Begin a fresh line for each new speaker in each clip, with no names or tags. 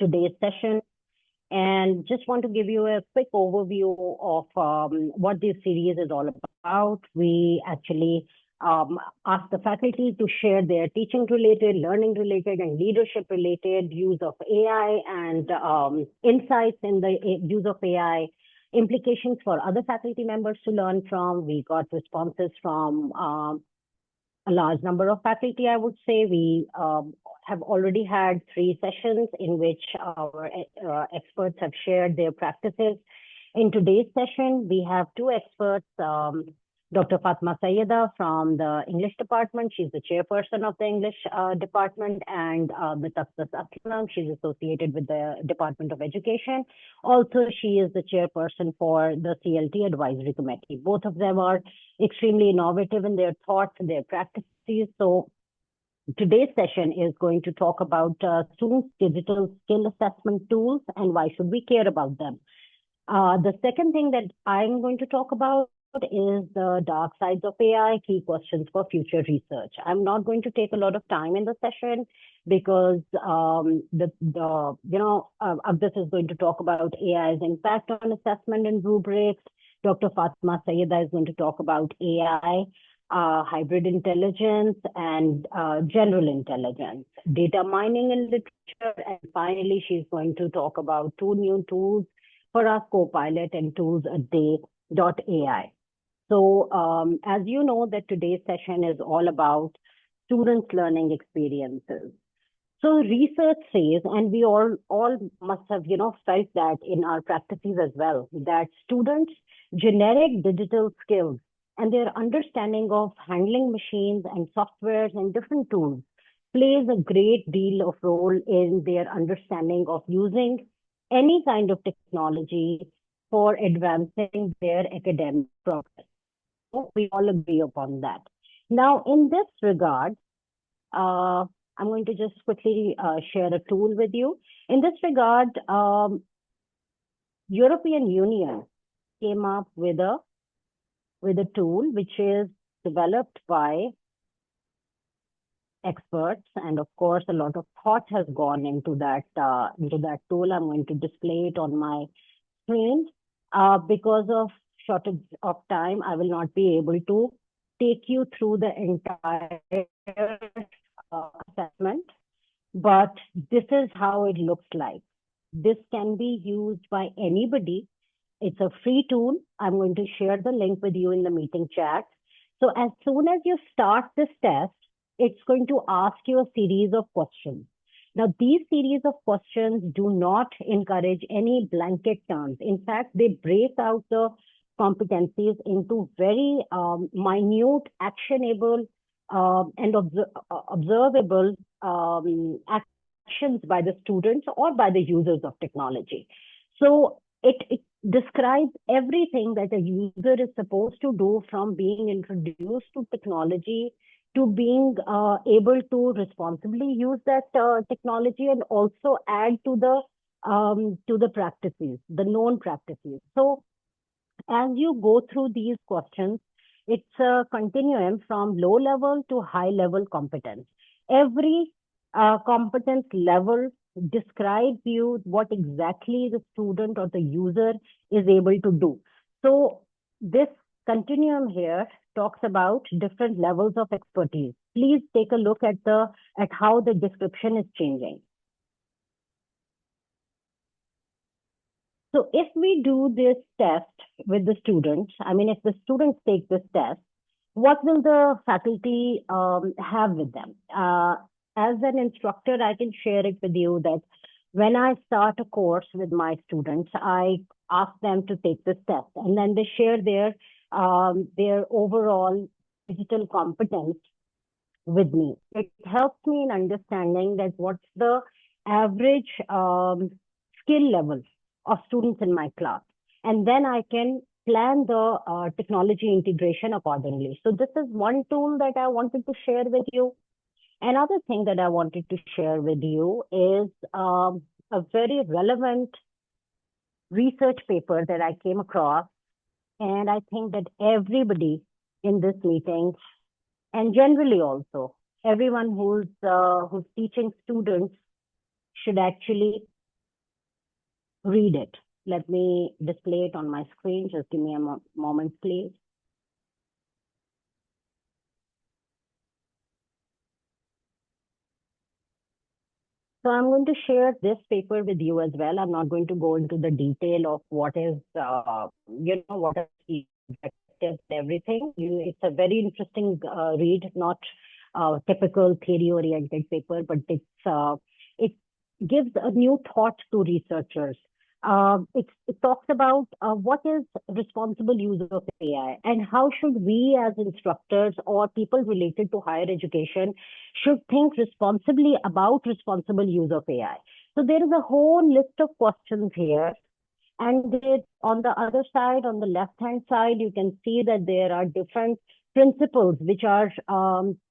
today's session. And just want to give you a quick overview of what this series is all about. We actually ask the faculty to share their teaching related, learning related, and leadership related use of AI and insights in the use of AI, implications for other faculty members to learn from. We got responses from a large number of faculty, I would say. We have already had 3 sessions in which our experts have shared their practices. In today's session, we have 2 experts, Dr. Fatima Sayeda from the English department. She's the chairperson of the English department, and Ms. Aslam, she's associated with the Department of Education. Also, she is the chairperson for the CLT Advisory Committee. Both of them are extremely innovative in their thoughts and their practices. So today's session is going to talk about students' digital skill assessment tools and why should we care about them. The second thing that I'm going to talk about is the dark sides of AI, key questions for future research. I'm not going to take a lot of time in the session because this is going to talk about AI's impact on assessment and rubrics. Dr. Fatima Sayeda is going to talk about AI, hybrid intelligence, and general intelligence, data mining in literature, and finally, she's going to talk about 2 new tools for us, Copilot and Toolsaday.ai. So as you know, that today's session is all about students' learning experiences. So research says, and we all must have, felt that in our practices as well, that students' generic digital skills and their understanding of handling machines and softwares and different tools plays a great deal of role in their understanding of using any kind of technology for advancing their academic progress. We all agree upon that. Now, in this regard, I'm going to just quickly share a tool with you. In this regard, European Union came up with a tool which is developed by experts, and of course, a lot of thought has gone into that tool. I'm going to display it on my screen. Because of shortage of time, I will not be able to take you through the entire assessment, but this is how it looks like. This can be used by anybody. It's a free tool. I'm going to share the link with you in the meeting chat. So as soon as you start this test, it's going to ask you a series of questions. Now, these series of questions do not encourage any blanket terms. In fact, they break out the competencies into very minute, actionable, and observable actions by the students or by the users of technology. So it describes everything that a user is supposed to do, from being introduced to technology to being able to responsibly use that technology, and also add to the practices, the known practices. So as you go through these questions, it's a continuum from low level to high level competence. Every competence level describes you what exactly the student or the user is able to do. So this continuum here talks about different levels of expertise. Please take a look at how the description is changing. So if we do this test with the students, if the students take this test, what will the faculty have with them? As an instructor, I can share it with you that when I start a course with my students, I ask them to take this test, and then they share their overall digital competence with me. It helps me in understanding that what's the average skill level of students in my class. And then I can plan the technology integration accordingly. So this is one tool that I wanted to share with you. Another thing that I wanted to share with you is a very relevant research paper that I came across. And I think that everybody in this meeting, and generally also, everyone who's teaching students should actually read it. Let me display it on my screen. Just give me a moment, please. So I'm going to share this paper with you as well. I'm not going to go into the detail of what is, what are the objectives and everything. It's a very interesting read, not typical theory-oriented paper, but it gives a new thought to researchers. It talks about what is responsible use of AI and how should we as instructors or people related to higher education should think responsibly about responsible use of AI. So there is a whole list of questions here. And on the other side, on the left-hand side, you can see that there are different principles which are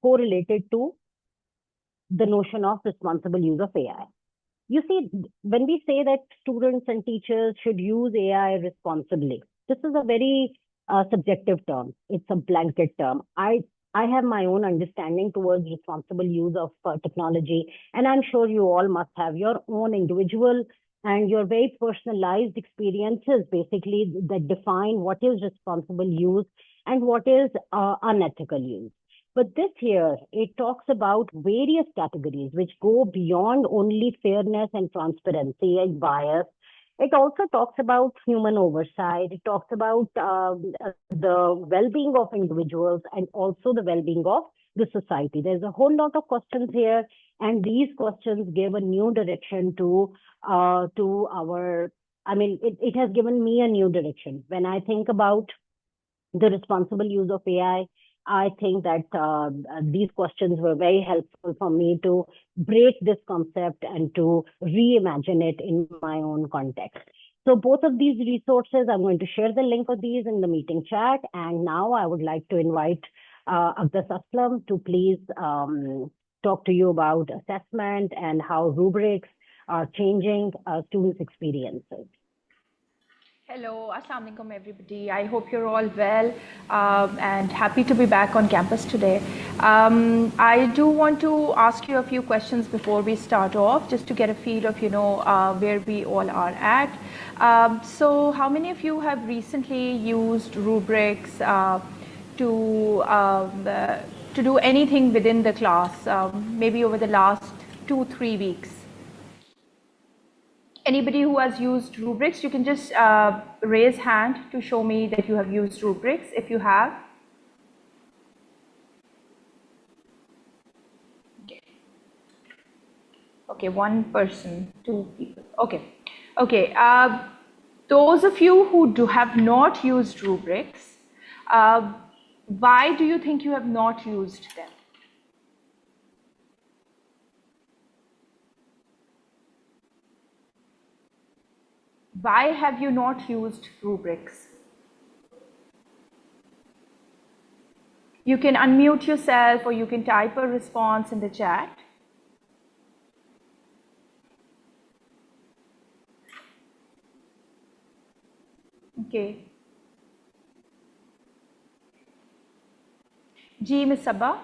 correlated to the notion of responsible use of AI. You see, when we say that students and teachers should use AI responsibly, this is a very subjective term. It's a blanket term. I have my own understanding towards responsible use of technology, and I'm sure you all must have your own individual and your very personalized experiences, basically, that define what is responsible use and what is unethical use. But this here, it talks about various categories which go beyond only fairness and transparency and bias. It also talks about human oversight. It talks about the well-being of individuals and also the well-being of the society. There's a whole lot of questions here, and these questions give a new direction to our. I mean, it has given me a new direction when I think about the responsible use of AI. I think that these questions were very helpful for me to break this concept and to reimagine it in my own context. So both of these resources, I'm going to share the link of these in the meeting chat. And now I would like to invite Abdas Aslam to please talk to you about assessment and how rubrics are changing students' experiences.
Hello, Assalamu alaikum everybody. I hope you're all well and happy to be back on campus today. I do want to ask you a few questions before we start off, just to get a feel of, where we all are at. So how many of you have recently used rubrics to do anything within the class, maybe over the last 2-3 weeks? Anybody who has used rubrics, you can just raise hand to show me that you have used rubrics if you have. Okay, one person, 2 people. Okay. Those of you who have not used rubrics, why do you think you have not used them? Why have you not used rubrics? You can unmute yourself or you can type a response in the chat. Okay. Ji, Ms. Sabah,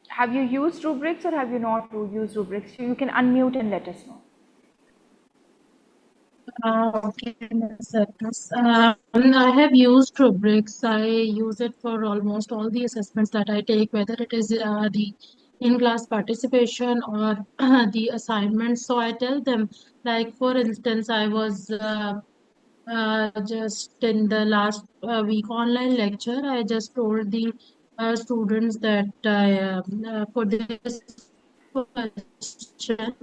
have you used rubrics or have you not used rubrics? You can unmute and let us know.
Okay, I have used rubrics. I use it for almost all the assessments that I take, whether it is the in-class participation or the assignments. So I tell them, like, for instance, I was just in the last week online lecture, I just told the students that for this question,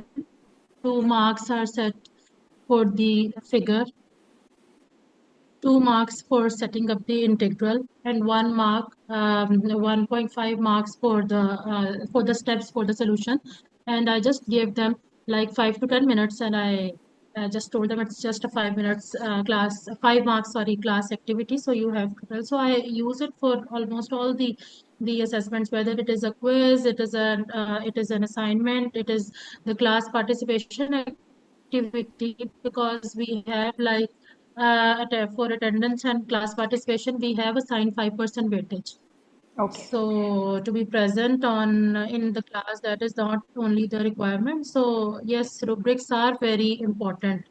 2 marks are set for the figure, 2 marks for setting up the integral, and 1 mark, 1.5 marks for the steps for the solution. And I just gave them like 5 to 10 minutes, and I just told them it's just a 5 minutes class, 5 marks, sorry, class activity. So you have to. So I use it for almost all the assessments, whether it is a quiz, it is an assignment, it is the class participation activity, because we have like for attendance and class participation, we have assigned 5% weightage.
Okay.
So to be present in the class, that is not only the requirement. So yes, rubrics are very important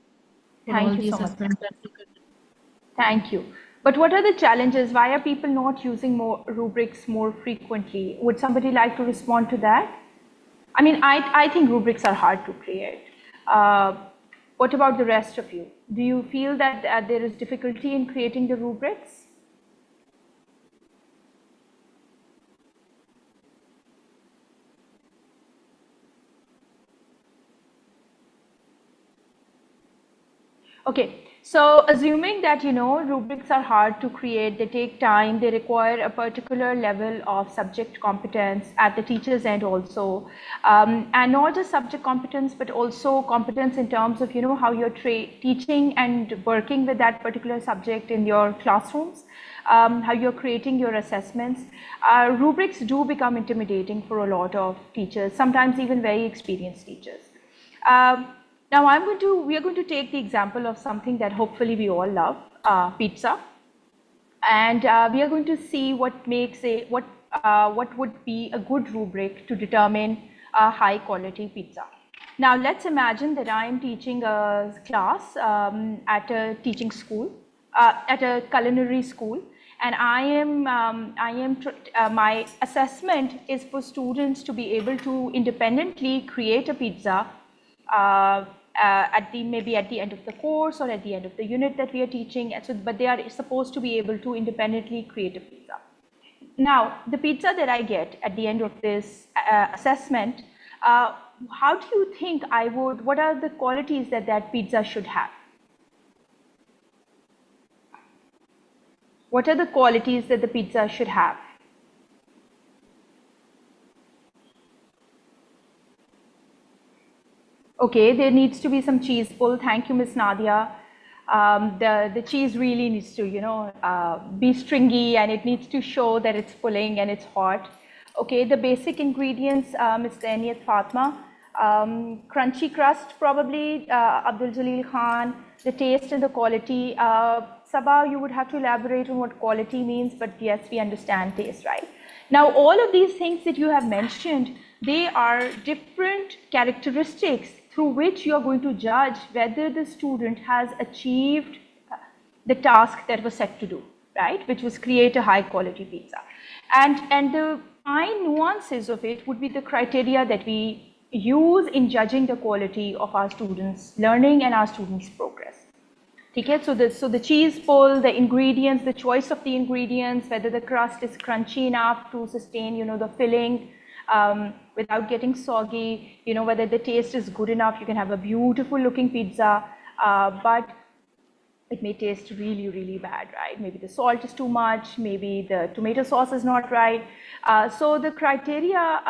for all
Thank you
the
so much.
assessment that we conduct.
Thank you. But what are the challenges? Why are people not using more rubrics more frequently? Would somebody like to respond to that? I mean, I think rubrics are hard to create. Uh, what about the rest of you? Do you feel that there is difficulty in creating the rubrics? Okay, so assuming that rubrics are hard to create, they take time, they require a particular level of subject competence at the teacher's end also, and not just subject competence, but also competence in terms of how you're teaching and working with that particular subject in your classrooms, how you're creating your assessments. Rubrics do become intimidating for a lot of teachers, sometimes even very experienced teachers. Um, Now we are going to take the example of something that hopefully we all love, pizza, and we are going to see what would be a good rubric to determine a high quality pizza. Now let's imagine that I am teaching a class at a teaching school, at a culinary school, and my assessment is for students to be able to independently create a pizza maybe at the end of the course or at the end of the unit that we are teaching. And so, but they are supposed to be able to independently create a pizza. Now, the pizza that I get at the end of this assessment, how do you think what are the qualities that that pizza should have? What are the qualities that the pizza should have? Okay, there needs to be some cheese pull. Thank you, Miss Nadia. The cheese really needs to, be stringy, and it needs to show that it's pulling and it's hot. Okay, the basic ingredients, Ms. Zainiyat Fatma, crunchy crust probably, Abdul Jalil Khan, the taste and the quality. Sabah, you would have to elaborate on what quality means, but yes, we understand taste, right? Now, all of these things that you have mentioned, they are different characteristics through which you are going to judge whether the student has achieved the task that was set to do, right? Which was create a high quality pizza. And the fine nuances of it would be the criteria that we use in judging the quality of our students' learning and our students' progress. Okay, so the cheese pull, the ingredients, the choice of the ingredients, whether the crust is crunchy enough to sustain, the filling without getting soggy, whether the taste is good enough. You can have a beautiful looking pizza, but it may taste really, really bad, right? Maybe the salt is too much, maybe the tomato sauce is not right. So the criteria,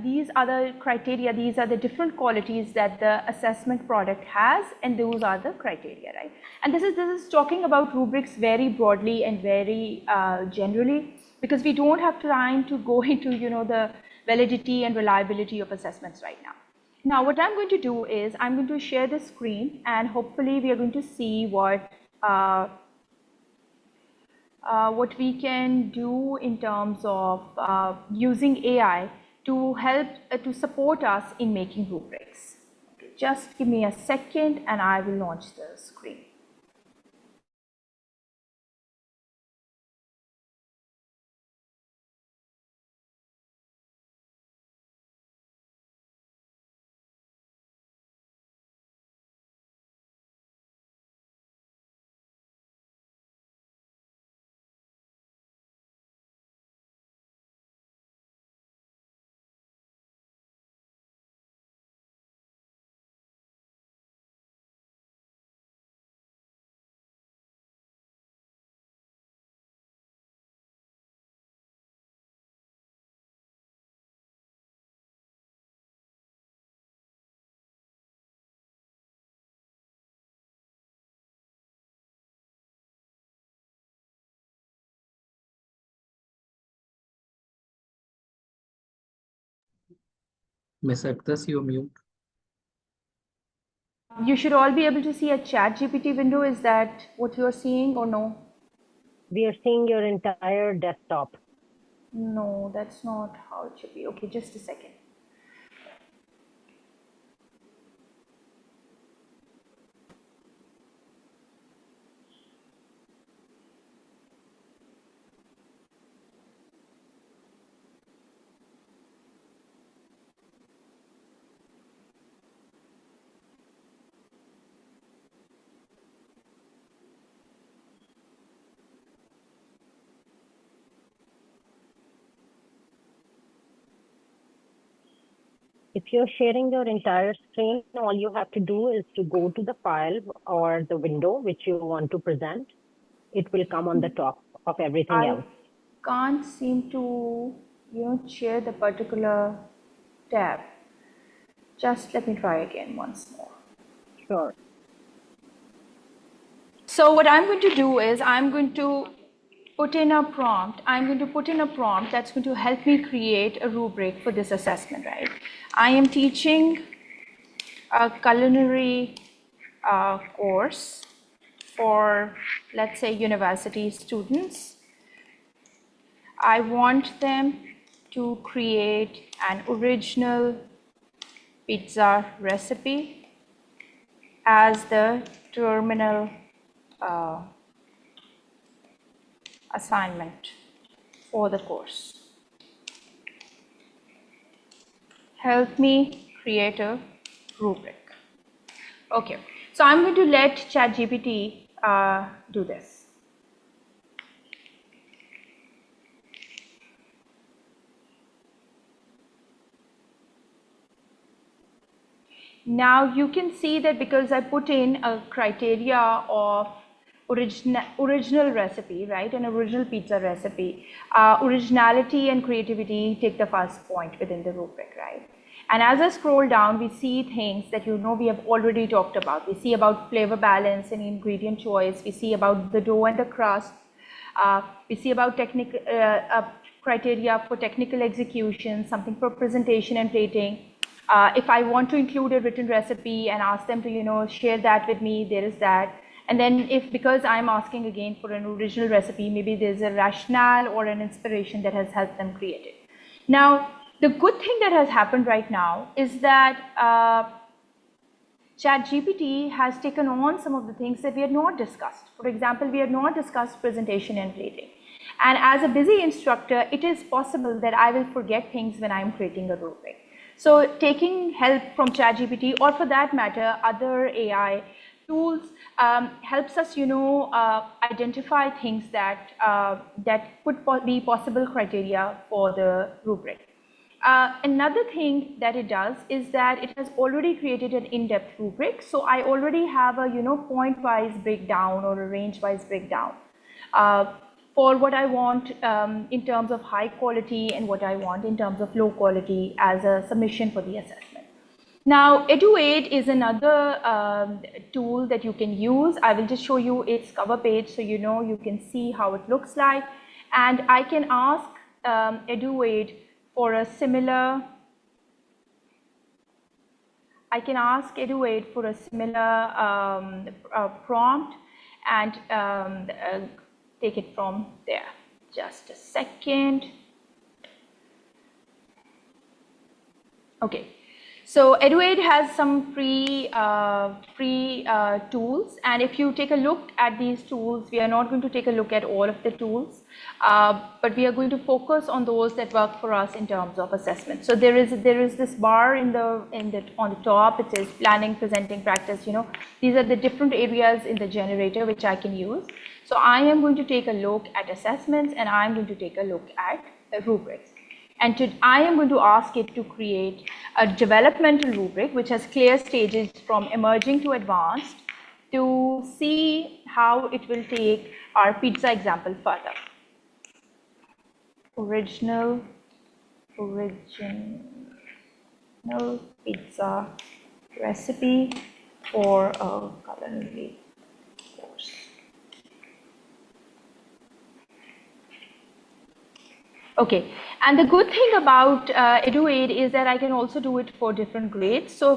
these are the different qualities that the assessment product has, and those are the criteria, right? And this is talking about rubrics very broadly and very generally, because we don't have time to go into, the validity and reliability of assessments right now. Now, what I'm going to do is I'm going to share the screen, and hopefully we are going to see what we can do in terms of using AI to help to support us in making rubrics. Okay, just give me a second and I will launch the screen.
Miss Actress, you're mute.
You should all be able to see a chat GPT window. Is that what you're seeing or no?
We are seeing your entire desktop.
No, that's not how it should be. Okay, just a second.
If you're sharing your entire screen, all you have to do is to go to the file or the window which you want to present. It will come on the top of everything
I
else.
can't seem to, share the particular tab. Just let me try again once more.
Sure.
So what I'm going to do is I'm going to put in a prompt. I'm going to put in a prompt that's going to help me create a rubric for this assessment, right? I am teaching a culinary course for, let's say, university students. I want them to create an original pizza recipe as the terminal assignment for the course. Help me create a rubric. Okay, so I'm going to let ChatGPT do this. Now you can see that because I put in a criteria of original recipe, right, an original pizza recipe, originality and creativity take the first point within the rubric, right? And as I scroll down, we see things that we have already talked about. We see about flavor balance and ingredient choice. We see about the dough and the crust. We see about technical criteria for technical execution, something for presentation and plating. If I want to include a written recipe and ask them to, share that with me, there is that. And then because I'm asking again for an original recipe, maybe there's a rationale or an inspiration that has helped them create it. Now, the good thing that has happened right now is that ChatGPT has taken on some of the things that we had not discussed. For example, we had not discussed presentation and plating. And as a busy instructor, it is possible that I will forget things when I'm creating a rubric. So taking help from ChatGPT, or for that matter, other AI tools, helps us, identify things that could be possible criteria for the rubric. Another thing that it does is that it has already created an in-depth rubric. So I already have a, point-wise breakdown or a range-wise breakdown for what I want in terms of high quality and what I want in terms of low quality as a submission for the assessment. Now, Edu8 is another tool that you can use. I will just show you its cover page so you can see how it looks like. And I can ask Edu8 for a similar, prompt and take it from there. Just a second. Okay. So Edu8 has some free tools, and if you take a look at these tools, we are not going to take a look at all of the tools, but we are going to focus on those that work for us in terms of assessment. So there is this bar on the top. It says planning, presenting, practice. These are the different areas in the generator which I can use. So I am going to take a look at assessments, and I am going to take a look at rubrics. And I am going to ask it to create a developmental rubric which has clear stages from emerging to advanced to see how it will take our pizza example further. Original pizza recipe for a culinary course. Okay, and the good thing about Edu8 is that I can also do it for different grades. So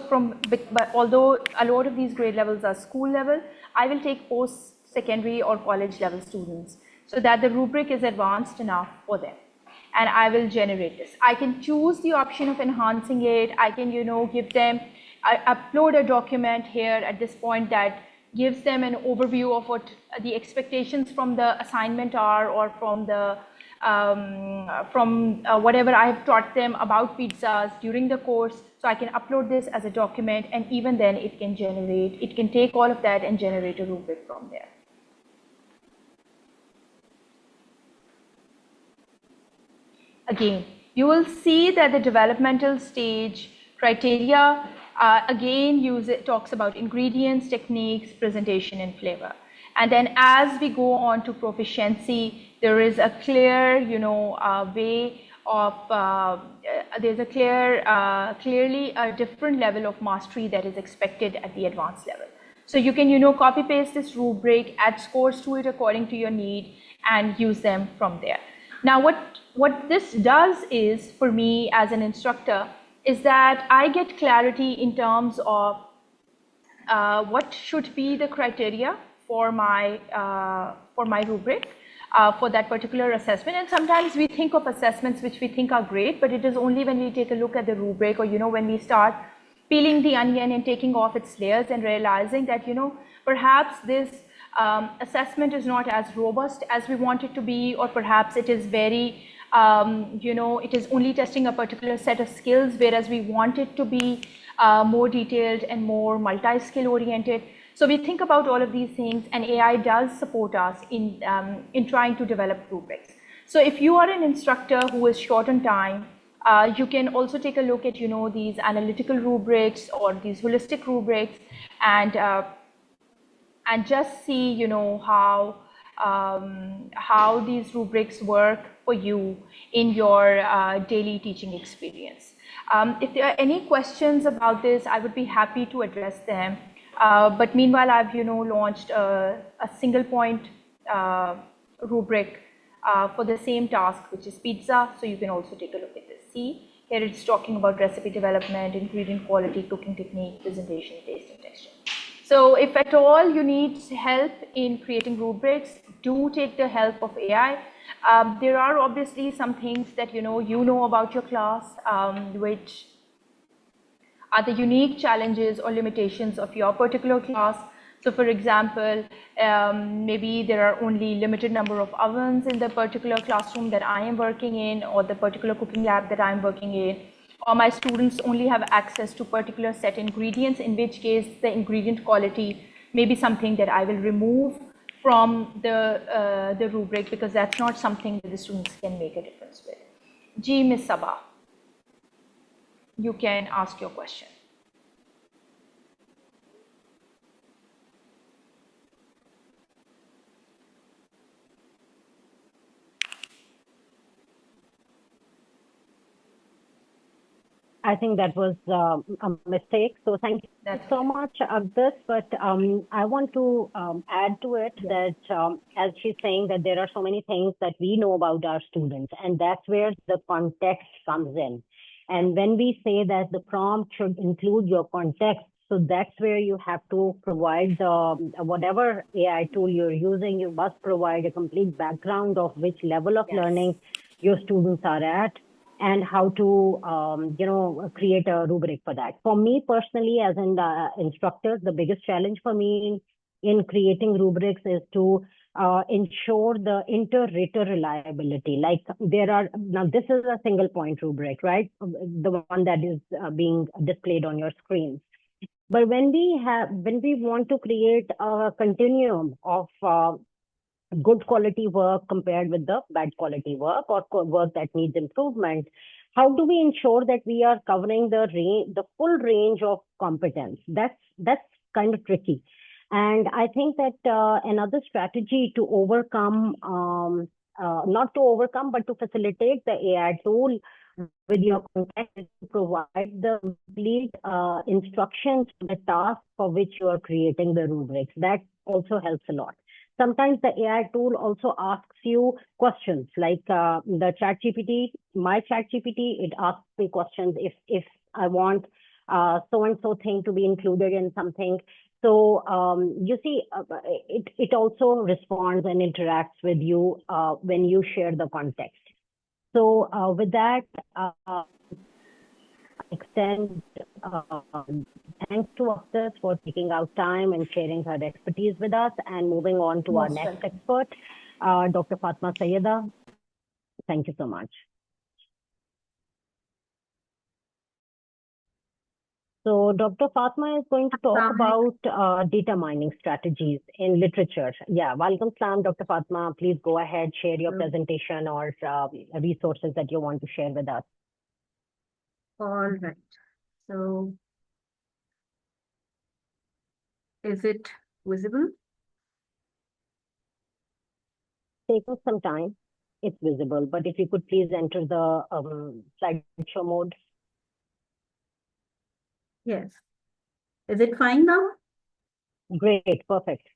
but although a lot of these grade levels are school level, I will take post-secondary or college level students so that the rubric is advanced enough for them. and I will generate this. I can choose the option of enhancing it. I can, give them, I upload a document here at this point that gives them an overview of what the expectations from the assignment are, or from the whatever I have taught them about pizzas during the course. So I can upload this as a document, and even then it can take all of that and generate a rubric from there. Again, you will see that the developmental stage criteria, again, talks about ingredients, techniques, presentation, and flavor. And then as we go on to proficiency, there is a clear, way of, there's a clearly a different level of mastery that is expected at the advanced level. So you can, copy paste this rubric, add scores to it according to your need, and use them from there. Now, what this does is, for me as an instructor, is that I get clarity in terms of what should be the criteria for my rubric for that particular assessment. And sometimes we think of assessments which we think are great, but it is only when we take a look at the rubric, or when we start peeling the onion and taking off its layers and realizing that perhaps this assessment is not as robust as we want it to be, or perhaps it is very it is only testing a particular set of skills, whereas we want it to be more detailed and more multi-skill oriented. So we think about all of these things, and AI does support us in trying to develop rubrics. So if you are an instructor who is short on time, you can also take a look at these analytical rubrics or these holistic rubrics, and just see how these rubrics work for you in your daily teaching experience. If there are any questions about this, I would be happy to address them. But meanwhile, I've launched a single point rubric for the same task, which is pizza. So you can also take a look at this. See, here it's talking about recipe development, ingredient quality, cooking technique, presentation, taste, and texture. So if at all you need help in creating rubrics, do take the help of AI. There are obviously some things that you know about your class, which are the unique challenges or limitations of your particular class. So for example, maybe there are only limited number of ovens in the particular classroom that I am working in, or the particular cooking lab that I'm working in, or my students only have access to particular set ingredients, in which case the ingredient quality may be something that I will remove from the rubric, because that's not something that the students can make a difference with. Ji, Ms. Sabah, you can ask your question.
I think that was a mistake. So thank you so much of this. But I want to add to it that as she's saying that there are so many things that we know about our students, and that's where the context comes in. And when we say that the prompt should include your context, so that's where you have to provide whatever AI tool you're using, you must provide a complete background of which level of learning your students are at, and how to, create a rubric for that. For me personally, as an instructor, the biggest challenge for me in creating rubrics is to ensure the inter-rater reliability. Like now this is a single point rubric, right? The one that is being displayed on your screens. But when we want to create a continuum of good quality work compared with the bad quality work, or work that needs improvement, how do we ensure that we are covering the full range of competence? That's kind of tricky. And I think that another strategy to overcome, not to overcome, but to facilitate the AI tool with your context is to provide the complete instructions for the task for which you are creating the rubrics. That also helps a lot. Sometimes the AI tool also asks you questions, like the ChatGPT, my ChatGPT, it asks me questions if I want so-and-so thing to be included in something. So you see, it also responds and interacts with you when you share the context. So with that, extend thanks to Akhtar for taking out time and sharing her expertise with us, and moving on to our
Most
next
welcome.
expert, Dr. Fatima Sayeda. Thank you so much. So Dr. Fatima is going to talk about data mining strategies in literature. Yeah, welcome, Salam, Dr. Fatima. Please go ahead, share your presentation or resources that you want to share with us.
All right. So, is it visible?
Taking some time. It's visible, but if you could please enter the slideshow mode.
Yes. Is it fine now?
Great, perfect.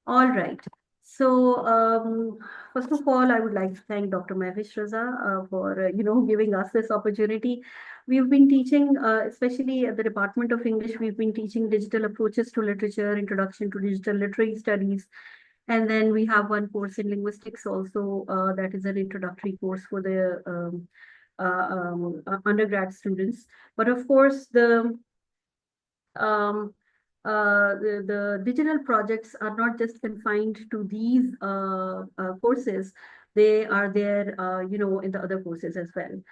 All right. So, first of all, I would like to thank Dr. Mavish Raza for giving us this opportunity. We've been teaching, especially at the Department of English, we've been teaching digital approaches to literature, introduction to digital literary studies, and then we have one course in linguistics also. That is an introductory course for the undergrad students. But of course, um, the digital projects are not just confined to these courses. They are there, in the other courses as well.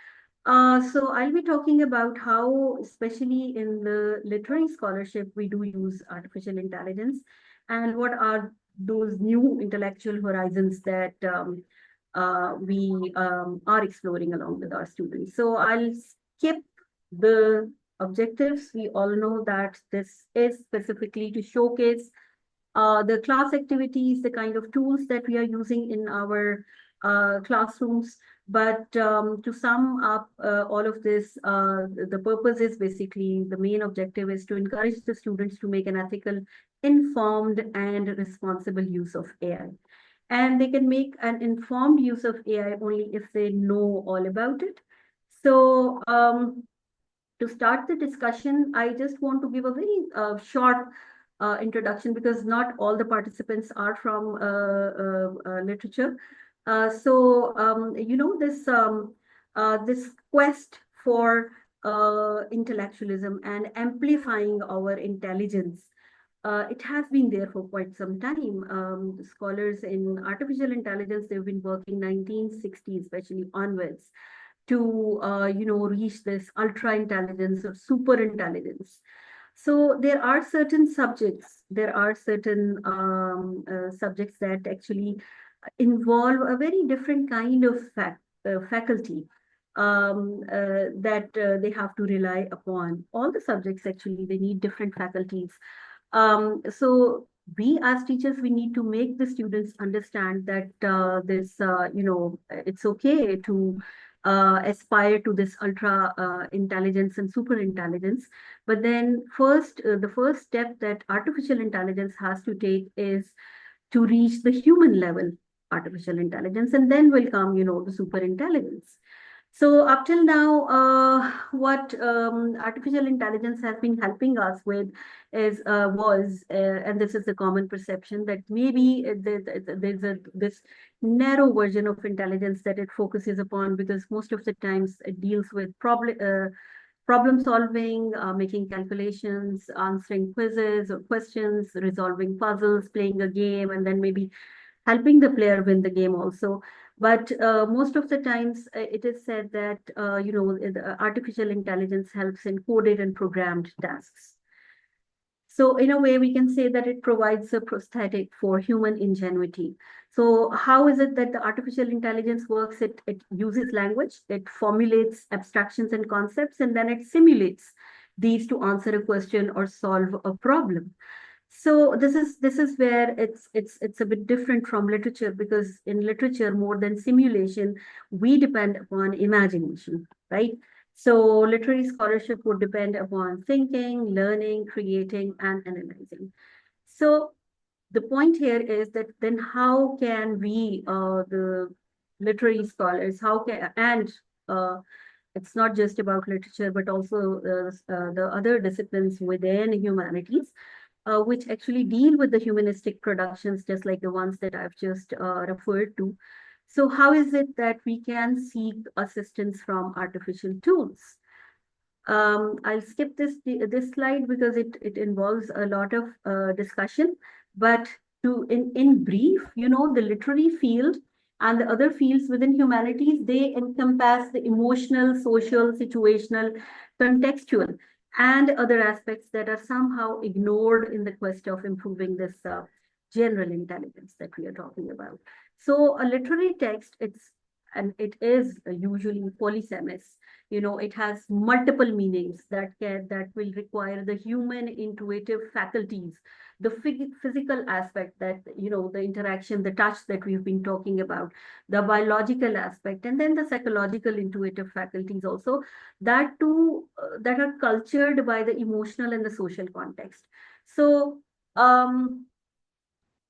So I'll be talking about how, especially in the literary scholarship, we do use artificial intelligence, and what are those new intellectual horizons that we are exploring along with our students. So I'll skip the objectives. We all know that this is specifically to showcase the class activities, the kind of tools that we are using in our classrooms. But to sum up all of this, the purpose is basically, the main objective is to encourage the students to make an ethical, informed, and responsible use of AI. And they can make an informed use of AI only if they know all about it. So to start the discussion, I just want to give a very short introduction, because not all the participants are from literature. This quest for intellectualism and amplifying our intelligence, it has been there for quite some time. Scholars in artificial intelligence, they've been working 1960s, especially onwards, to reach this ultra intelligence or super intelligence. So there are certain subjects, subjects that actually involve a very different kind of faculty that they have to rely upon. All the subjects, actually, they need different faculties. So we as teachers, we need to make the students understand that it's okay to aspire to this ultra intelligence and super intelligence. But then the first step that artificial intelligence has to take is to reach the human level artificial intelligence, and then will come, the super intelligence. So up till now, what artificial intelligence has been helping us with is and this is the common perception, that maybe there's this narrow version of intelligence that it focuses upon, because most of the times it deals with problem solving, making calculations, answering quizzes or questions, resolving puzzles, playing a game, and then maybe helping the player win the game also. But most of the times, it is said that artificial intelligence helps in coded and programmed tasks. So in a way, we can say that it provides a prosthetic for human ingenuity. So how is it that the artificial intelligence works? It uses language, it formulates abstractions and concepts, and then it simulates these to answer a question or solve a problem. So this is where it's a bit different from literature, because in literature, more than simulation, we depend upon imagination, right? So literary scholarship would depend upon thinking, learning, creating, and analyzing. So the point here is that then how can we, the literary scholars, it's not just about literature, but also the other disciplines within humanities, which actually deal with the humanistic productions, just like the ones that I've just referred to. So how is it that we can seek assistance from artificial tools? I'll skip this slide because it involves a lot of discussion. But in brief, the literary field and the other fields within humanities, they encompass the emotional, social, situational, contextual, and other aspects that are somehow ignored in the quest of improving this general intelligence that we are talking about. So a literary text, it is usually polysemous. It has multiple meanings that will require the human intuitive faculties, the physical aspect, that the interaction, the touch that we've been talking about, the biological aspect, and then the psychological intuitive faculties also, that too that are cultured by the emotional and the social context. So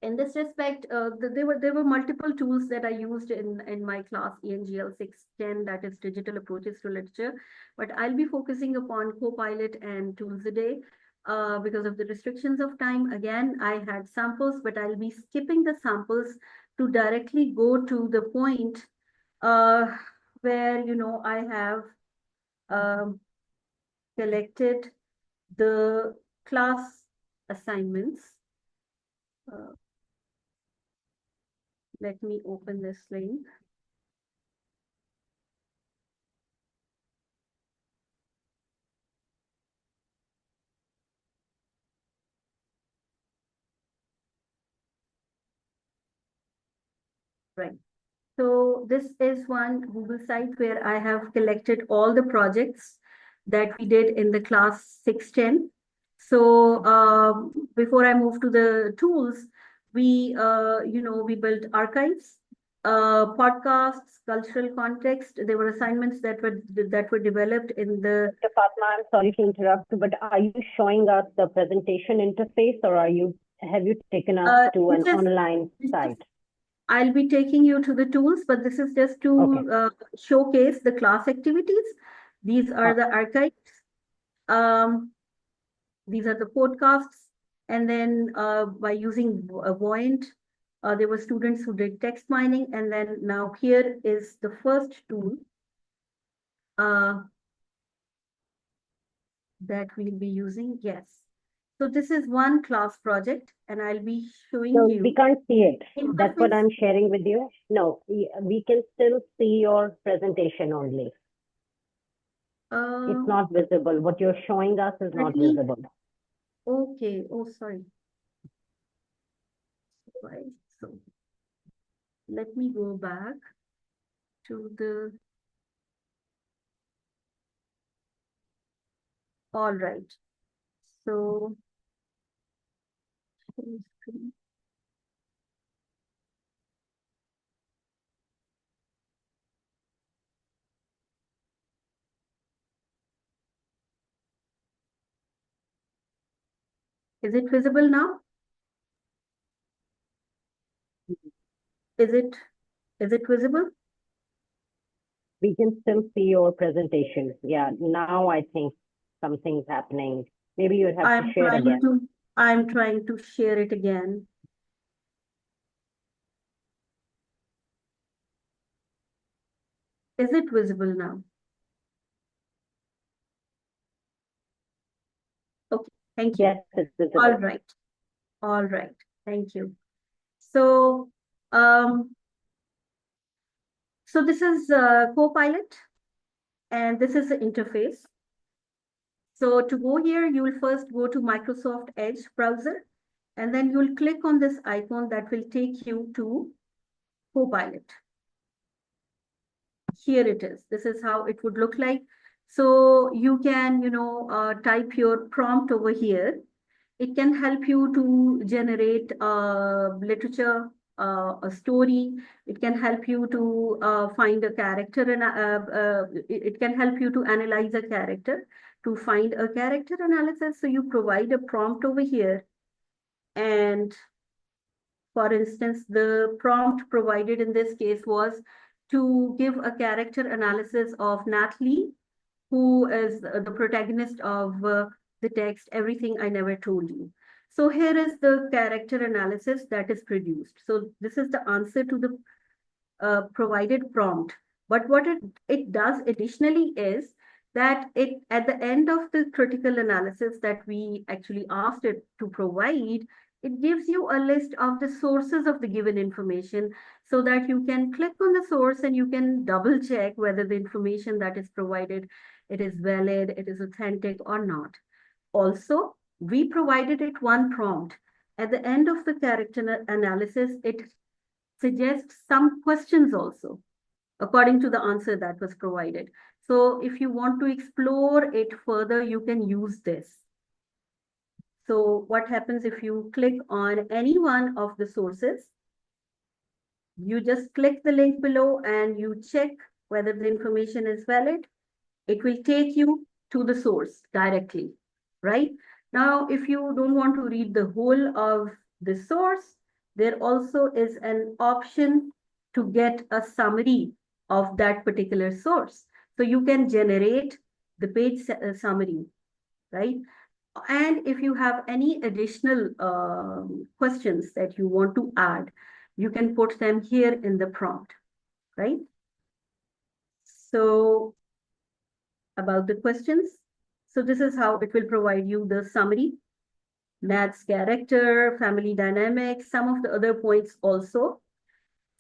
in this respect, there were multiple tools that I used in my class ENGL 610, that is digital approaches to literature. But I'll be focusing upon Copilot and Toolsaday because of the restrictions of time. Again, I had samples, but I'll be skipping the samples to directly go to the point where I have collected the class assignments. Let me open this link. Right. So this is one Google site where I have collected all the projects that we did in the class 610. So before I move to the tools, we built archives, podcasts, cultural context. There were assignments that were developed in the.
Mr. Fatma, I'm sorry to interrupt, but are you showing us the presentation interface, or have you taken us to an online site?
I'll be taking you to the tools, but this is just to showcase the class activities. These are the archives. These are the podcasts. And then by using Voyant, there were students who did text mining. And then now here is the first tool that we'll be using. Yes. So this is one class project, and I'll be showing you.
We can't see it. That's what I'm sharing with you. No, we can still see your presentation only. It's not visible. What you're showing us is not visible.
Okay. Oh, sorry. Right. So let me go back to the. All right. So. Is it visible now? Is it visible?
We can still see your presentation. Yeah, now I think something's happening. Maybe you'd have to share again.
I'm trying to share it again. Is it visible now? Okay, thank you.
Yes, it's visible.
All right. All right. Thank you. So, so this is Copilot, and this is the interface. So to go here, you will first go to Microsoft Edge browser, and then you'll click on this icon that will take you to Copilot. Here it is. This is how it would look like. So you can, type your prompt over here. It can help you to generate literature, a story. It can help you to find a character, and it can help you to analyze a character, to find a character analysis. So you provide a prompt over here. And for instance, the prompt provided in this case was to give a character analysis of Natalie, who is the protagonist of the text, Everything I Never Told You. So here is the character analysis that is produced. So this is the answer to the provided prompt. But what it does additionally is that it, at the end of the critical analysis that we actually asked it to provide, it gives you a list of the sources of the given information so that you can click on the source and you can double check whether the information that is provided, it is valid, it is authentic or not. Also, we provided it one prompt. At the end of the character analysis, it suggests some questions also, according to the answer that was provided. So if you want to explore it further, you can use this. So what happens if you click on any one of the sources? You just click the link below and you check whether the information is valid. It will take you to the source directly, right? Now, if you don't want to read the whole of the source, there also is an option to get a summary of that particular source. So you can generate the page summary, right? And if you have any additional questions that you want to add, you can put them here in the prompt, right? So about the questions. So this is how it will provide you the summary, Nat's character, family dynamics, some of the other points also,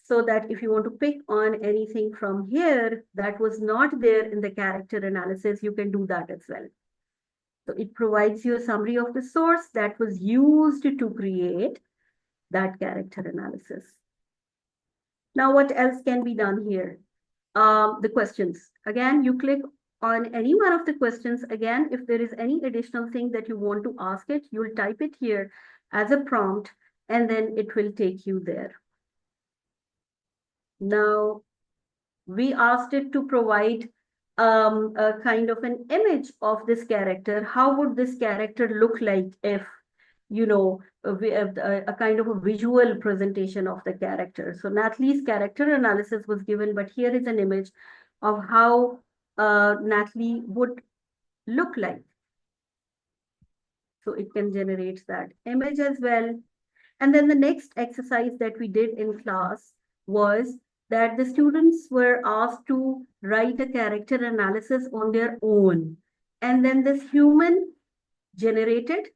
so that if you want to pick on anything from here that was not there in the character analysis, you can do that as well. So it provides you a summary of the source that was used to create that character analysis. Now, what else can be done here? The questions. Again, you click on any one of the questions. Again, if there is any additional thing that you want to ask it, you'll type it here as a prompt, and then it will take you there. Now, we asked it to provide a kind of an image of this character. How would this character look like if, you know, a kind of a visual presentation of the character? So Natalie's character analysis was given, but here is an image of how Natalie would look like. So it can generate that image as well. And then the next exercise that we did in class was that the students were asked to write a character analysis on their own. And then this human generated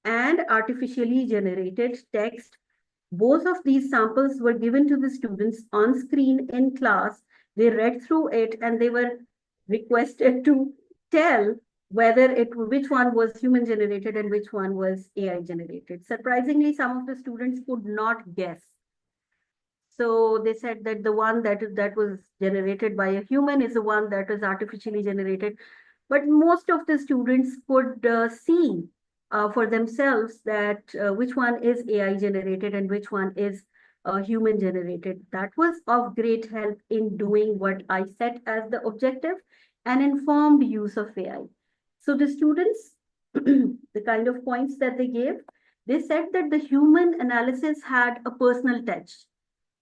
and artificially generated text, both of these samples were given to the students on screen in class. They read through it and they were requested to tell whether which one was human generated and which one was AI generated. Surprisingly, some of the students could not guess. So they said that the one that was generated by a human is the one that was artificially generated. But most of the students could see for themselves that which one is AI generated and which one is human generated. That was of great help in doing what I set as the objective, and informed use of AI. So the students, the kind of points that they gave, they said that the human analysis had a personal touch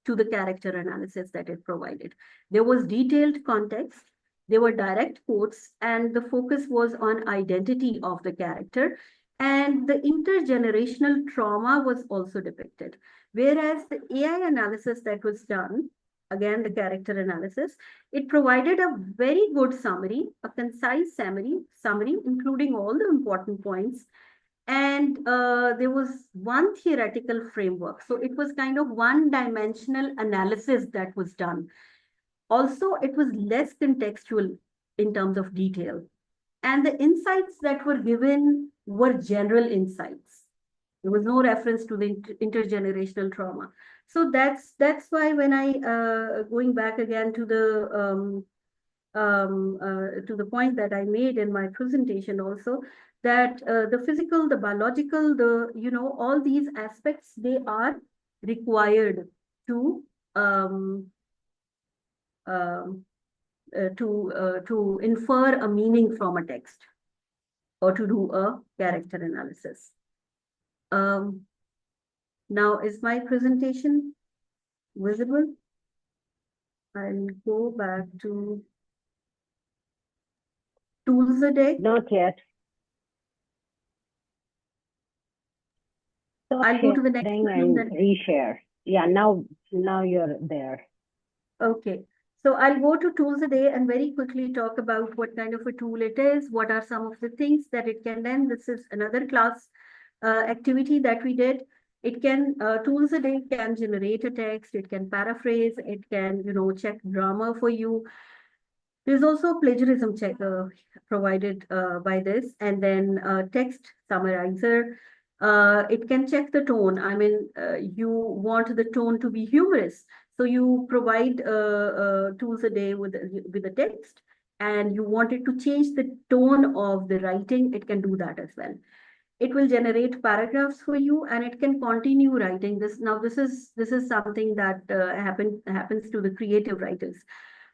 to the character analysis that it provided. There was detailed context, there were direct quotes, and the focus was on identity of the character. And the intergenerational trauma was also depicted. Whereas the AI analysis that was done, again, the character analysis, it provided a very good summary, a concise summary, including all the important points. And there was one theoretical framework. So it was kind of one-dimensional analysis that was done. Also, it was less contextual in terms of detail. And the insights that were given were general insights. There was no reference to the intergenerational trauma. So that's why when I, going back again to the point that I made in my presentation also, that the physical, the biological, all these aspects, they are required to infer a meaning from a text or to do a character analysis. Now, is my presentation visible? I'll go back to Toolsaday.
Not yet. Stop
I'll go to the next
sharing
one
and
then.
reshare. Yeah, now you're there.
Okay, so I'll go to Toolsaday and very quickly talk about what kind of a tool it is, what are some of the things that it can then. This is another class activity that we did. It can, Toolsaday can generate a text, it can paraphrase, it can, check grammar for you. There's also a plagiarism checker provided by this, and then text summarizer. It can check the tone. I mean, you want the tone to be humorous, so you provide Toolsaday with a text, and you want it to change the tone of the writing. It can do that as well. It will generate paragraphs for you, and it can continue writing this. Now, this is something that happens to the creative writers.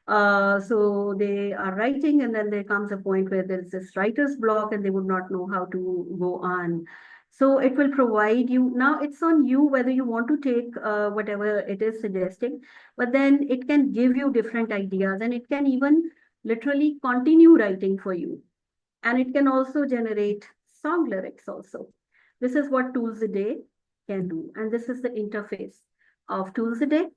So they are writing, and then there comes a point where there's this writer's block and they would not know how to go on. So it will provide you, now it's on you whether you want to take whatever it is suggesting, but then it can give you different ideas, and it can even literally continue writing for you. And it can also generate song lyrics also. This is what Toolsaday can do. And this is the interface of Toolsaday.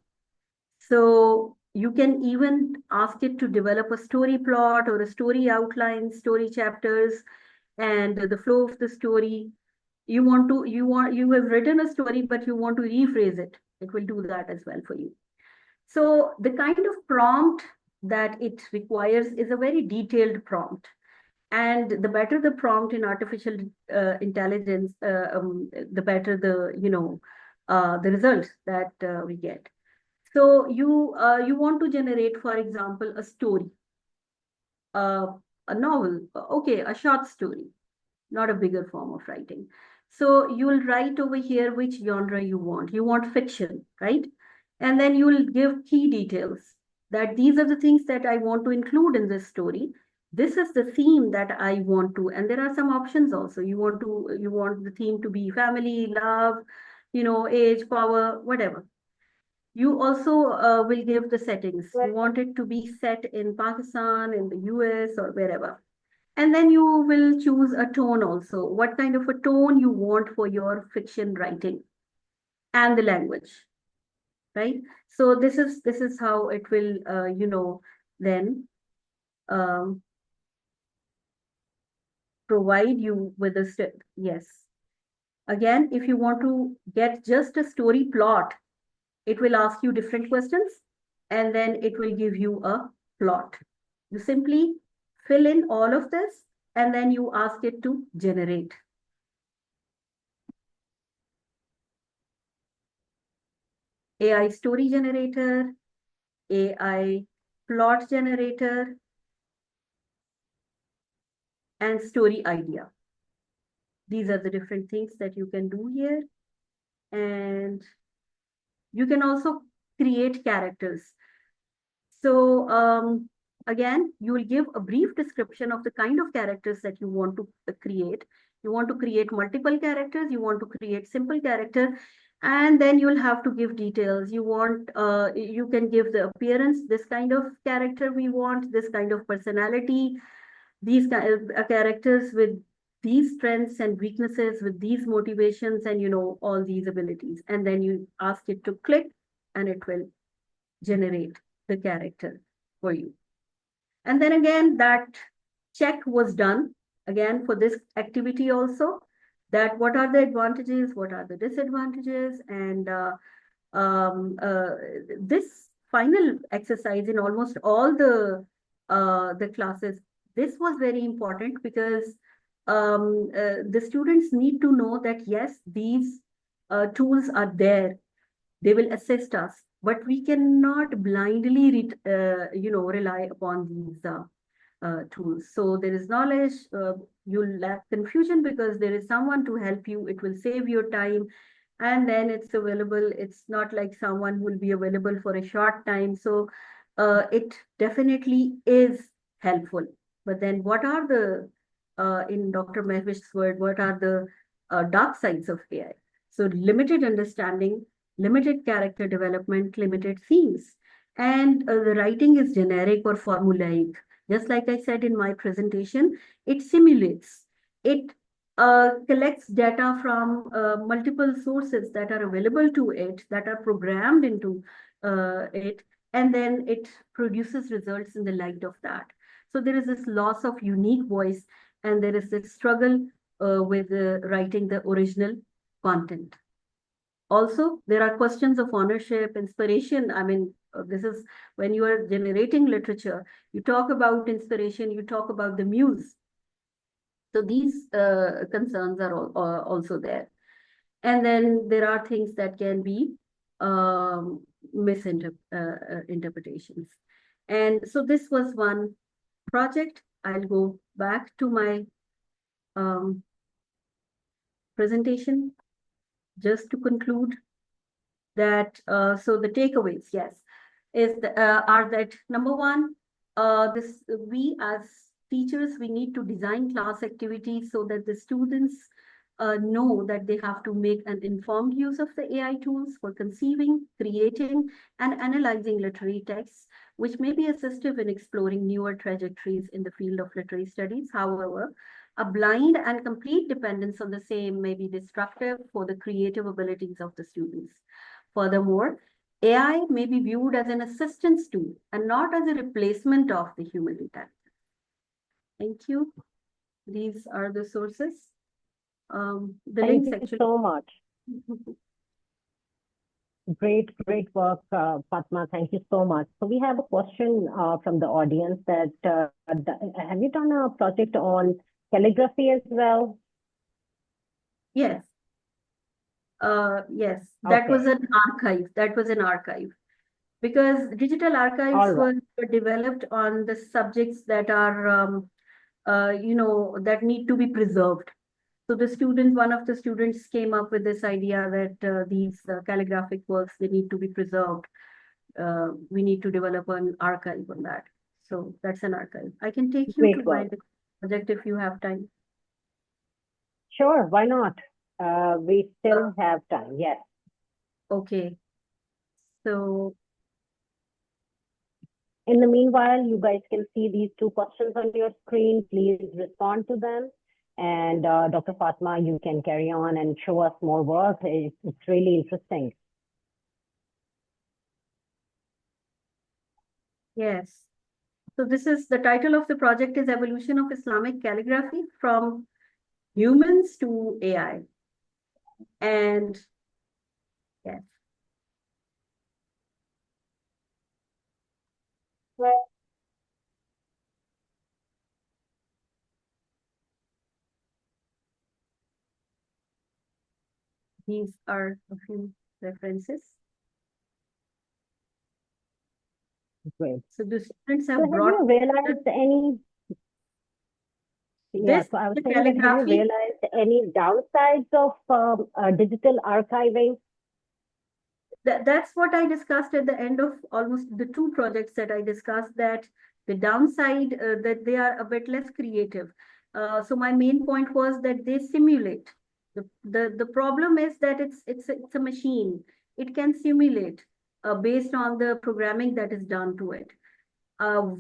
So you can even ask it to develop a story plot or a story outline, story chapters, and the flow of the story. You have written a story, but you want to rephrase it. It will do that as well for you. So the kind of prompt that it requires is a very detailed prompt. And the better the prompt in artificial intelligence, the better the results that we get. So you want to generate, for example, a story, a novel, okay, a short story, not a bigger form of writing. So you will write over here which genre you want. You want fiction, right? And then you will give key details that these are the things that I want to include in this story. This is the theme that I want to, and there are some options also. You want the theme to be family, love, age, power, whatever. You also will give the settings. You want it to be set in Pakistan, in the US, or wherever. And then you will choose a tone also. What kind of a tone you want for your fiction writing, and the language, right? So this is how it will, then um, provide you with a step. Yes. Again, if you want to get just a story plot, it will ask you different questions, and then it will give you a plot. You simply fill in all of this, and then you ask it to generate. AI story generator, AI plot generator, and story idea. These are the different things that you can do here. And you can also create characters. So again, you will give a brief description of the kind of characters that you want to create. You want to create multiple characters, you want to create simple character, and then you'll have to give details. You can give the appearance, this kind of character we want, this kind of personality, these characters with these strengths and weaknesses, with these motivations, and all these abilities. And then you ask it to click, and it will generate the character for you. And then again, that check was done again for this activity also, that what are the advantages, what are the disadvantages, and this final exercise in almost all the classes, this was very important because the students need to know that yes, these tools are there, they will assist us, but we cannot blindly rely upon these tools. So there is knowledge, you'll lack confusion because there is someone to help you. It will save your time, and then it's available. It's not like someone will be available for a short time. So it definitely is helpful. But then what are the, in Dr. Mehwish's word, what are the dark sides of AI? So limited understanding, limited character development, limited themes. And the writing is generic or formulaic. Just like I said in my presentation, it simulates. It collects data from multiple sources that are available to it, that are programmed into it, and then it produces results in the light of that. So there is this loss of unique voice, and there is this struggle with writing the original content. Also, there are questions of ownership, inspiration. I mean, this is when you are generating literature, you talk about inspiration, you talk about the muse. So these concerns are also there. And then there are things that can be misinterpretations. And so this was one project. I'll go back to my presentation just to conclude that. So the takeaways, yes, are that number one, we as teachers, we need to design class activities so that the students know that they have to make an informed use of the AI tools for conceiving, creating, and analyzing literary texts, which may be assistive in exploring newer trajectories in the field of literary studies. However, a blind and complete dependence on the same may be destructive for the creative abilities of the students. Furthermore, AI may be viewed as an assistance tool and not as a replacement of the human intelligence. Thank you. These are the sources. The
Thank
links
you
actually.
so much. Great work, Fatma. Thank you so much. So we have a question from the audience that have you done a project on calligraphy as well?
Yes. Yes, that
Okay.
was an archive. That was an archive. Because digital archives
All right.
were developed on the subjects that are, that need to be preserved. So one of the students came up with this idea that these calligraphic works, they need to be preserved. We need to develop an archive on that. So that's an archive. I can take you to
Great
my
work.
project if you have time.
Sure, why not? We still have time, yes.
Okay. So
In the meanwhile, you guys can see these two questions on your screen. Please respond to them. And Dr. Fatma, you can carry on and show us more work. It's really interesting.
yes. So this is the title of the project is Evolution of Islamic Calligraphy from Humans to AI. And yes. These are a few references.
Great.
So the students
So
have
have
brought
you realized any, yeah,
this
so I was saying that have you
calligraphy.
realized any downsides of digital archiving?
That's what I discussed at the end of almost the two projects that I discussed, that the downside that they are a bit less creative. So my main point was that they simulate. The problem is that it's a machine. It can simulate based on the programming that is done to it.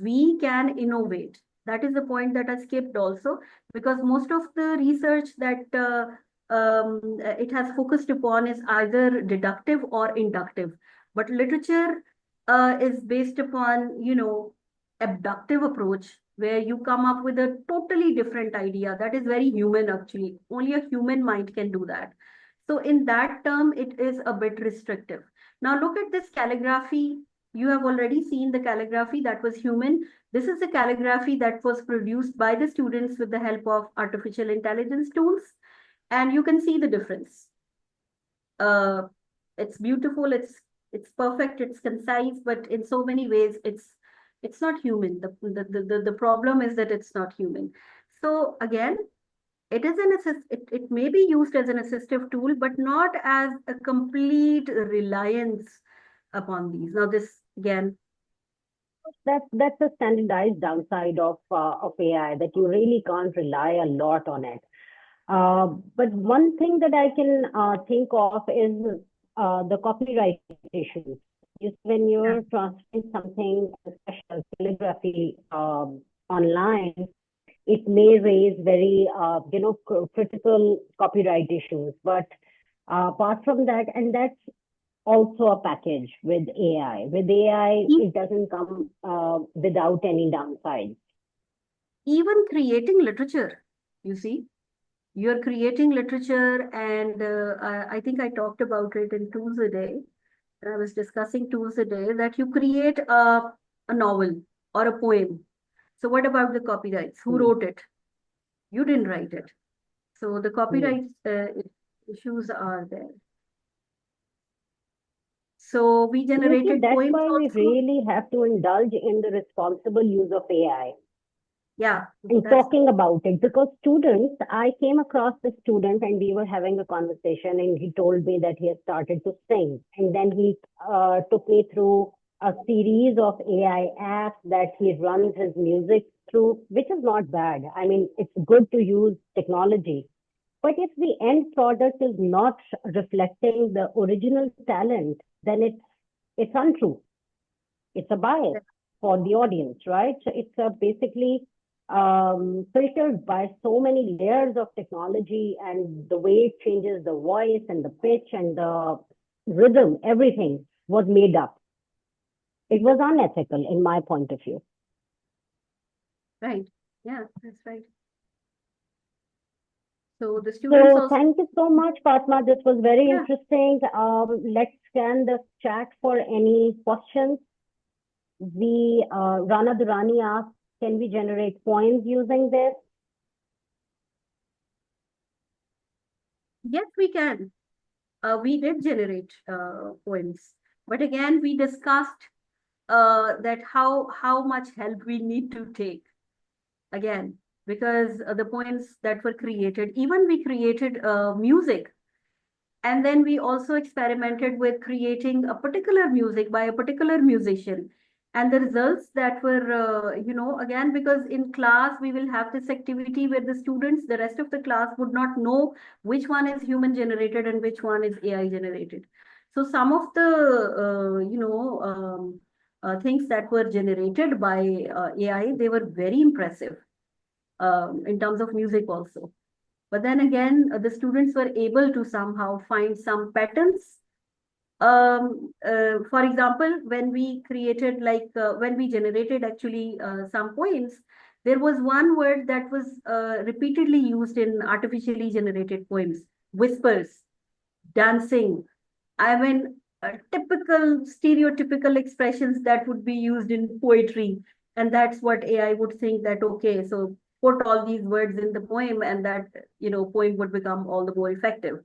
We can innovate. That is the point that I skipped also, because most of the research that it has focused upon is either deductive or inductive. But literature is based upon, abductive approach, where you come up with a totally different idea that is very human actually. Only a human mind can do that. So in that term, it is a bit restrictive. Now look at this calligraphy. You have already seen the calligraphy that was human. This is the calligraphy that was produced by the students with the help of artificial intelligence tools. And you can see the difference. It's beautiful, it's perfect, it's concise, but in so many ways, it's not human. The problem is that it's not human. So again, it may be used as an assistive tool, but not as a complete reliance upon these. Now, this again.
That's a standardized downside of AI, that you really can't rely a lot on it. But one thing that I can think of is the copyright issues. When you're transferring something, especially calligraphy, online, it may raise very, critical copyright issues. But apart from that, and that's also a package with AI. With AI, it doesn't come without any downside.
Even creating literature, you see, you're creating literature, and I think I talked about it in Toolsaday. I was discussing Toolsaday that you create a novel or a poem. So what about the copyrights? Who wrote it? You didn't write it. So the copyright issues are there. So we generated
That's
poems
why we
also.
really have to indulge in the responsible use of AI.
Yeah.
And talking about it, because students, I came across this student and we were having a conversation, and he told me that he has started to sing. And then he took me through a series of AI apps that he runs his music through, which is not bad. I mean, it's good to use technology. But if the end product is not reflecting the original talent, then it's untrue. It's a bias for the audience, right? So it's basically filtered by so many layers of technology, and the way it changes the voice and the pitch and the rhythm, everything was made up. It was unethical in my point of view.
Right. Yeah, that's right. So the students
So
also.
thank you so much, Fatima. This was very
Yeah.
interesting. Let's scan the chat for any questions. Rana Durrani asked, can we generate poems using this?
Yes, we can. We did generate poems, but again, we discussed that how much help we need to take again, because the poems that were created, even we created music, and then we also experimented with creating a particular music by a particular musician. And the results that were, again, because in class we will have this activity where the students, the rest of the class would not know which one is human generated and which one is AI generated. So some of the, things that were generated by AI, they were very impressive in terms of music also. But then again, the students were able to somehow find some patterns. For example, when we created, when we generated actually some poems, there was one word that was repeatedly used in artificially generated poems: whispers, dancing. I mean, typical stereotypical expressions that would be used in poetry. And that's what AI would think that, okay, so put all these words in the poem, and that, poem would become all the more effective.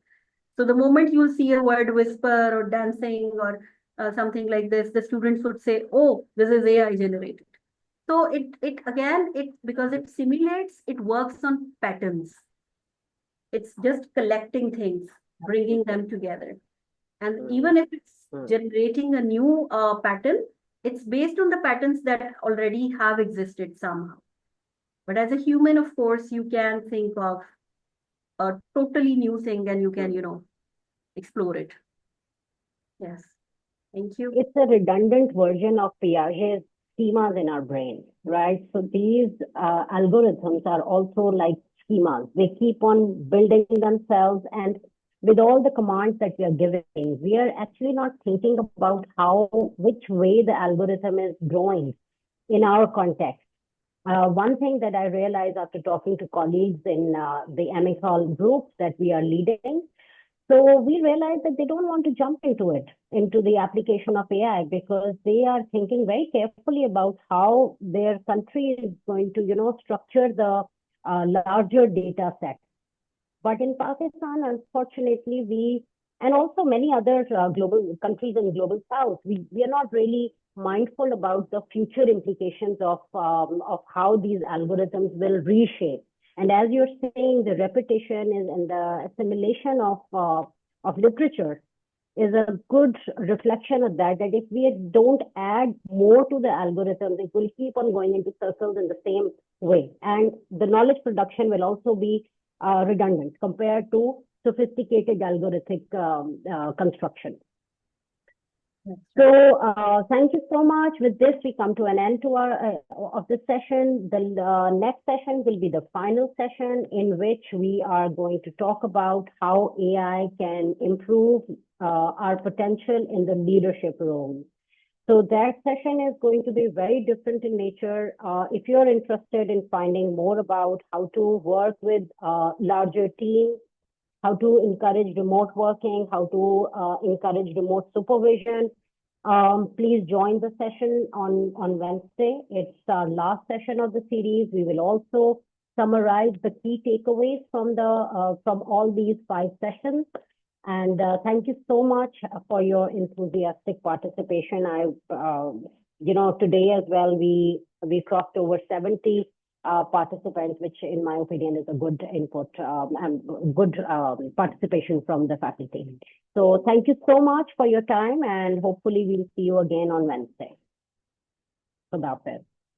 So the moment you see a word whisper or dancing or something like this, the students would say, oh, this is AI generated. So it again, because it simulates, it works on patterns. It's just collecting things, bringing them together. And even if it's generating a new pattern, it's based on the patterns that already have existed somehow. But as a human, of course, you can think of a totally new thing, and you can, explore it. Yes. Thank you.
It's a redundant version of Piaget's schemas in our brain, right? So these algorithms are also like schemas. They keep on building themselves, and with all the commands that we are giving, we are actually not thinking about which way the algorithm is growing in our context. One thing that I realized after talking to colleagues in the Amicol groups that we are leading, so we realized that they don't want to jump into the application of AI, because they are thinking very carefully about how their country is going to, structure the larger data set. But in Pakistan, unfortunately, and also many other global countries in global south, we are not really mindful about the future implications of how these algorithms will reshape. And as you're saying, the repetition is and the assimilation of literature is a good reflection of that. That if we don't add more to the algorithms, it will keep on going into circles in the same way, and the knowledge production will also be redundant compared to sophisticated algorithmic construction. So thank you so much. With this, we come to an end to our of this session. The next session will be the final session in which we are going to talk about how AI can improve our potential in the leadership role. So that session is going to be very different in nature. If you're interested in finding more about how to work with larger teams, how to encourage remote working, how to encourage remote supervision, please join the session on Wednesday. It's our last session of the series. We will also summarize the key takeaways from all these 5 sessions. And thank you so much for your enthusiastic participation. Today as well, we crossed over 70 participants, which in my opinion is a good input and good participation from the faculty. So thank you so much for your time, and hopefully we'll see you again on Wednesday. Khuda Hafiz.